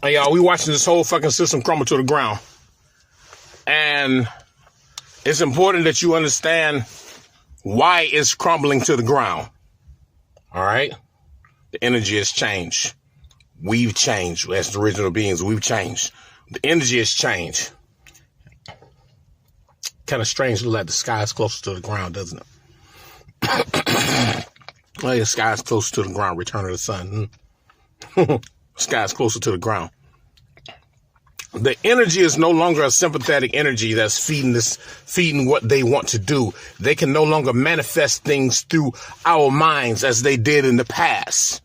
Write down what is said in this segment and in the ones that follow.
And y'all, we watching this whole fucking system crumble to the ground. And it's important that you understand why it's crumbling to the ground. All right? The energy has changed. We've changed. As the original beings, we've changed. The energy has changed. Kind of strange to let the sky is closer to the ground, doesn't it? Well, the sky is closer to the ground. Return of the sun. Sky is closer to the ground. The energy is no longer a sympathetic energy that's feeding what they want to do. They can no longer manifest things through our minds as they did in the past.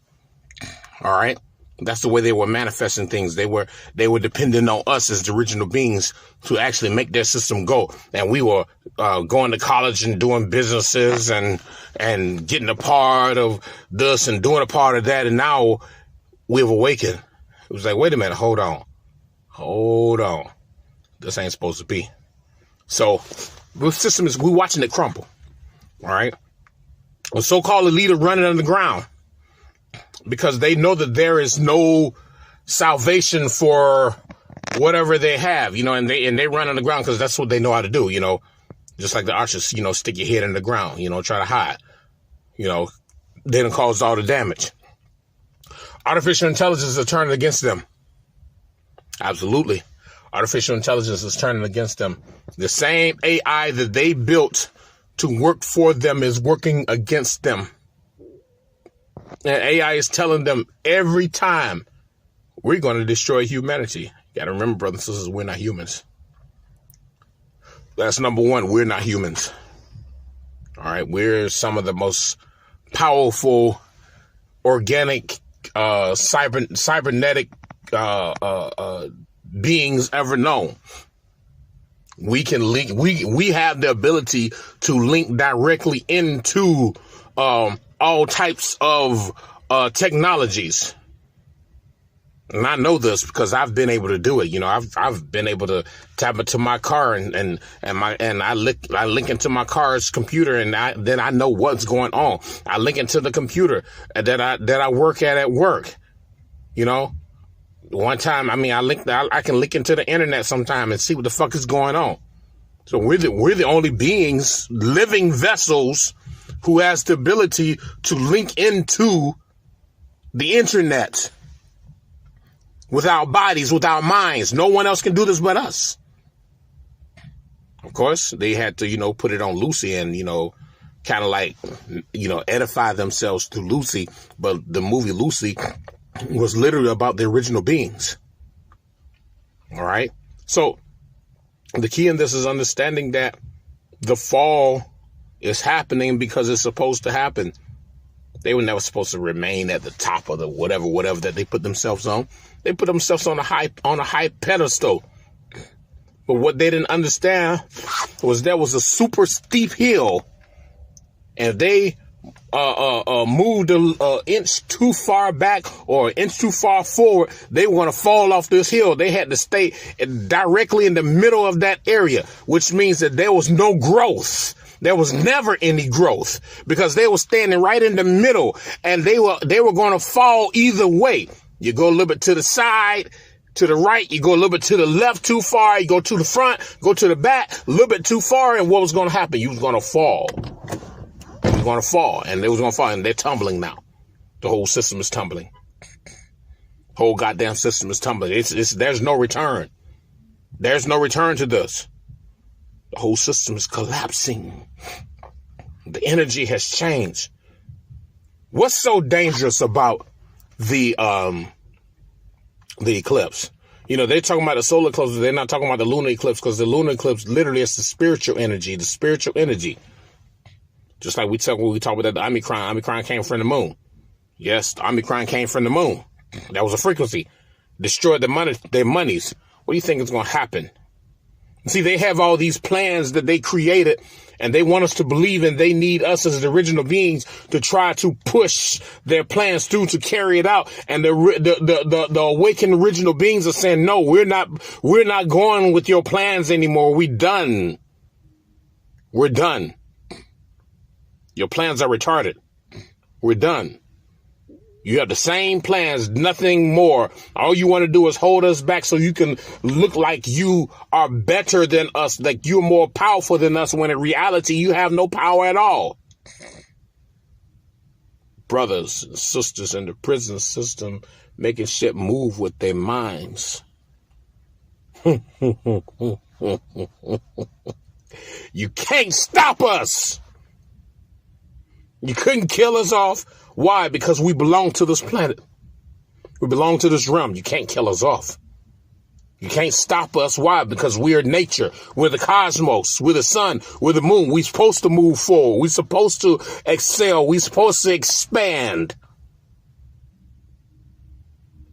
All right. That's the way they were manifesting things. They were dependent on us as the original beings to actually make their system go. And we were going to college and doing businesses and getting a part of this and doing a part of that. And now we've awakened. It was like, wait a minute, hold on. This ain't supposed to be. So the system we're watching it crumble. All right. A so-called leader running underground. Because they know that there is no salvation for whatever they have, and they run on the ground because that's what they know how to do, just like the archers, stick your head in the ground, try to hide, they done caused all the damage. Artificial intelligence is turning against them. Absolutely. Artificial intelligence is turning against them. The same AI that they built to work for them is working against them. And AI is telling them every time, we're going to destroy humanity. You got to remember, brothers and sisters, we're not humans. That's number one. We're not humans. All right. We're some of the most powerful, organic, cybernetic beings ever known. We can link. We have the ability to link directly into all types of technologies. And I know this because I've been able to do it. I've been able to tap into my car and I link into my car's computer, and then I know what's going on. I link into the computer that I work at work. One time, I can link into the internet sometime and see what the fuck is going on. So we're the only beings, living vessels, who has the ability to link into the internet with our bodies, with our minds. No one else can do this but us. Of course, they had to, put it on Lucy and, kind of like, edify themselves through Lucy. But the movie Lucy was literally about the original beings. All right. So the key in this is understanding that the fall is happening because it's supposed to happen. They were never supposed to remain at the top of the whatever that they put themselves on. They put themselves on a high pedestal. But what they didn't understand was there was a super steep hill, and they moved an inch too far back or an inch too far forward, they were going to fall off this hill. They had to stay directly in the middle of that area, which means that there was no growth. There was never any growth because they were standing right in the middle, and they were going to fall either way. You go a little bit to the side, to the right, you go a little bit to the left too far, you go to the front, go to the back, a little bit too far, and what was going to happen? You was going to fall. You was going to fall, and they was going to fall, and they're tumbling now. The whole system is tumbling. Whole goddamn system is tumbling. There's no return. There's no return to this. The whole system is collapsing. The energy has changed. What's so dangerous about the eclipse? They're talking about the solar eclipse, but they're not talking about the lunar eclipse, because the lunar eclipse literally is the spiritual energy. Just like we talk about that, the Omicron came from the moon. Yes, the Omicron came from the moon. That was a frequency. Destroyed their monies. What do you think is going to happen? See, they have all these plans that they created, and they want us to believe, and they need us as the original beings to try to push their plans through to carry it out. And the awakened original beings are saying, no, we're not going with your plans anymore. We're done. Your plans are retarded. We're done. You have the same plans, nothing more. All you want to do is hold us back so you can look like you are better than us, like you're more powerful than us, when in reality you have no power at all. Brothers and sisters in the prison system making shit move with their minds. You can't stop us. You couldn't kill us off. Why? Because we belong to this planet. We belong to this realm. You can't kill us off. You can't stop us. Why? Because we are nature. We're the cosmos. We're the sun. We're the moon. We're supposed to move forward. We're supposed to excel. We're supposed to expand.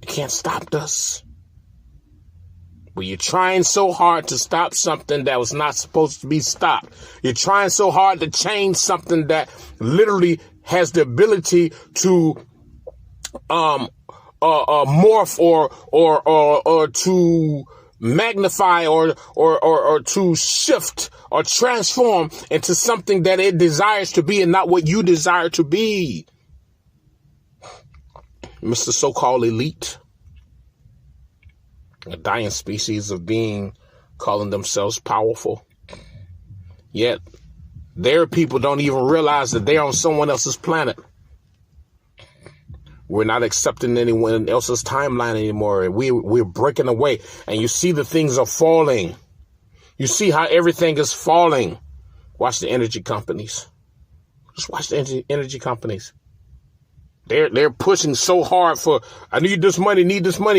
You can't stop us. But you're trying so hard to stop something that was not supposed to be stopped. You're trying so hard to change something that literally has the ability to morph or to magnify or to shift or transform into something that it desires to be and not what you desire to be. Mr. So-called elite. A dying species of being calling themselves powerful. Yet their people don't even realize that they're on someone else's planet. We're not accepting anyone else's timeline anymore. We're breaking away. And you see the things are falling. You see how everything is falling. Watch the energy companies. Just watch the energy companies. They're pushing so hard for, I need this money.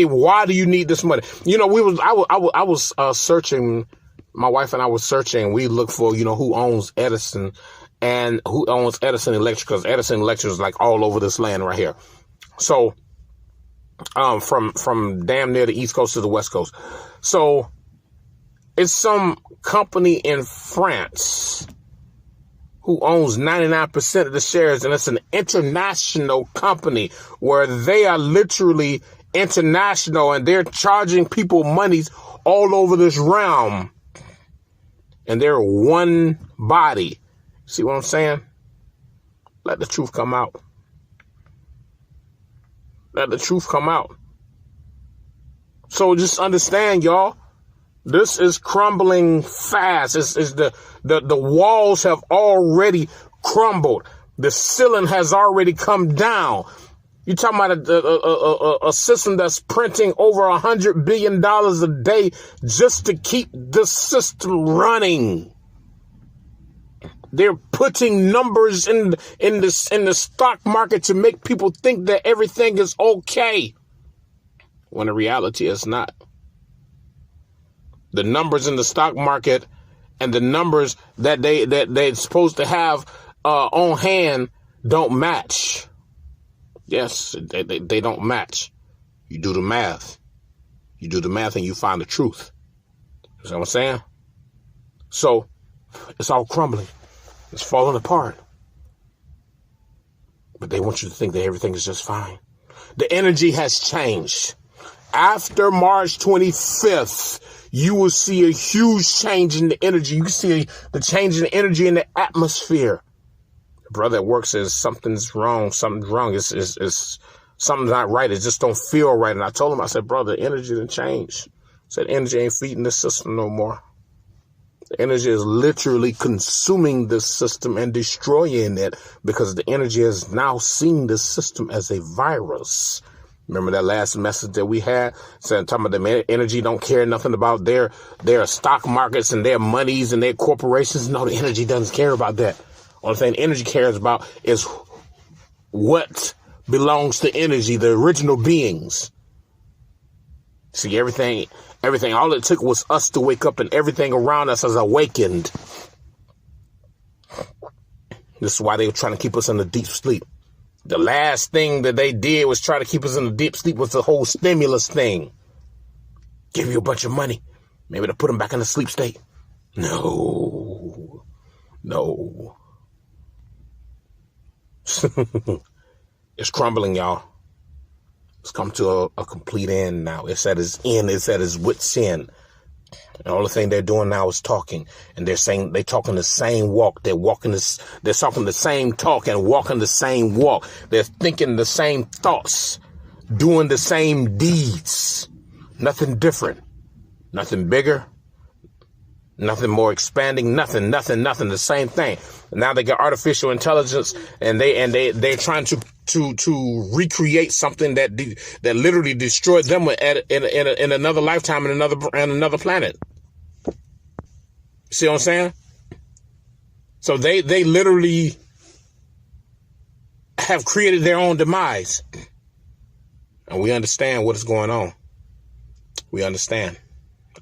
Why do you need this money? You know, I was searching, my wife and I was searching. We looked for, who owns Edison and who owns Edison Electric, because Edison Electric is like all over this land right here. So, from damn near the East Coast to the West Coast. So it's some company in France who owns 99% of the shares, and it's an international company where they are literally international, and they're charging people monies all over this realm, and they're one body. See what I'm saying? Let the truth come out. Let the truth come out. So just understand, y'all. This is crumbling fast. It's the walls have already crumbled. The ceiling has already come down. You're talking about a system that's printing over $100 billion a day just to keep the system running. They're putting numbers in the stock market to make people think that everything is okay, when in reality it's not. The numbers in the stock market and the numbers that they're supposed to have on hand don't match. Yes, they don't match. You do the math. You do the math and you find the truth. You know what I'm saying? So it's all crumbling. It's falling apart. But they want you to think that everything is just fine. The energy has changed. After March 25th, you will see a huge change in the energy. You can see the change in the energy in the atmosphere. The brother at work says something's wrong. Something's wrong. It's something's not right. It just don't feel right. And I told him, I said, brother, energy didn't change. I said, energy ain't feeding this system no more. The energy is literally consuming this system and destroying it, because the energy has now seen this system as a virus. Remember that last message that we had saying, talking about the energy don't care nothing about their stock markets and their monies and their corporations. No, the energy doesn't care about that. Only thing energy cares about is what belongs to energy, the original beings. See, everything, all it took was us to wake up, and everything around us has awakened. This is why they were trying to keep us in a deep sleep. The last thing that they did was try to keep us in a deep sleep was the whole stimulus thing. Give you a bunch of money, maybe to put them back in a sleep state. No. It's crumbling, y'all. It's come to a complete end now. It's at its end. It's at its wit's end. And all the thing they're doing now is talking, and they're saying they're talking the same walk. They're talking the same talk and walking the same walk. They're thinking the same thoughts, doing the same deeds. Nothing different, nothing bigger, nothing more expanding, nothing, the same thing. Now they got artificial intelligence, and they're trying to recreate something that literally destroyed them in another lifetime, in another planet. See what I'm saying? So they literally have created their own demise. And we understand what is going on. We understand.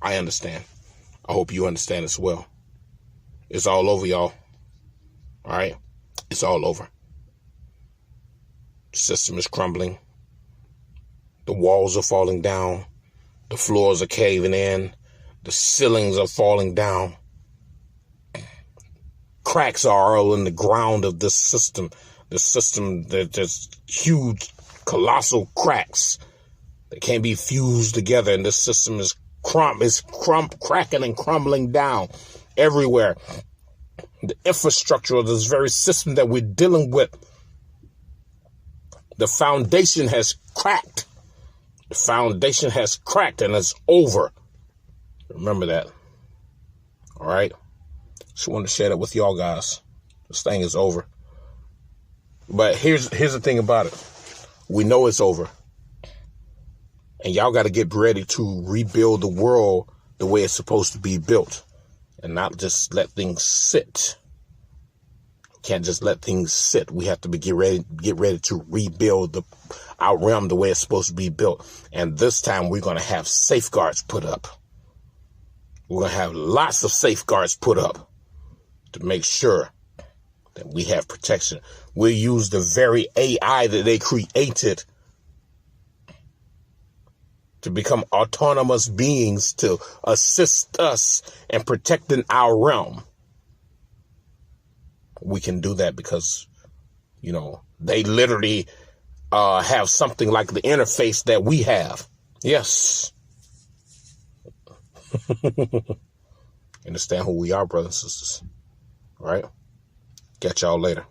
I understand. I hope you understand as well. It's all over, y'all. All right? It's all over. The system is crumbling. The walls are falling down. The floors are caving in. The ceilings are falling down. Cracks are all in the ground of this system. The system, there's huge, colossal cracks that can't be fused together. And this system is cracking and crumbling down everywhere. The infrastructure of this very system that we're dealing with, the foundation has cracked. The foundation has cracked, and it's over. Remember that. All right? Just wanted to share that with y'all guys. This thing is over. But here's the thing about it. We know it's over. And y'all got to get ready to rebuild the world the way it's supposed to be built, and not just let things sit. Can't just let things sit. We have to get ready to rebuild our realm the way it's supposed to be built. And this time we're going to have safeguards put up. We're going to have lots of safeguards put up to make sure that we have protection. We'll use the very AI that they created to become autonomous beings to assist us in protecting our realm. We can do that because, they literally have something like the interface that we have. Yes. Understand who we are, brothers and sisters. All right? Catch y'all later.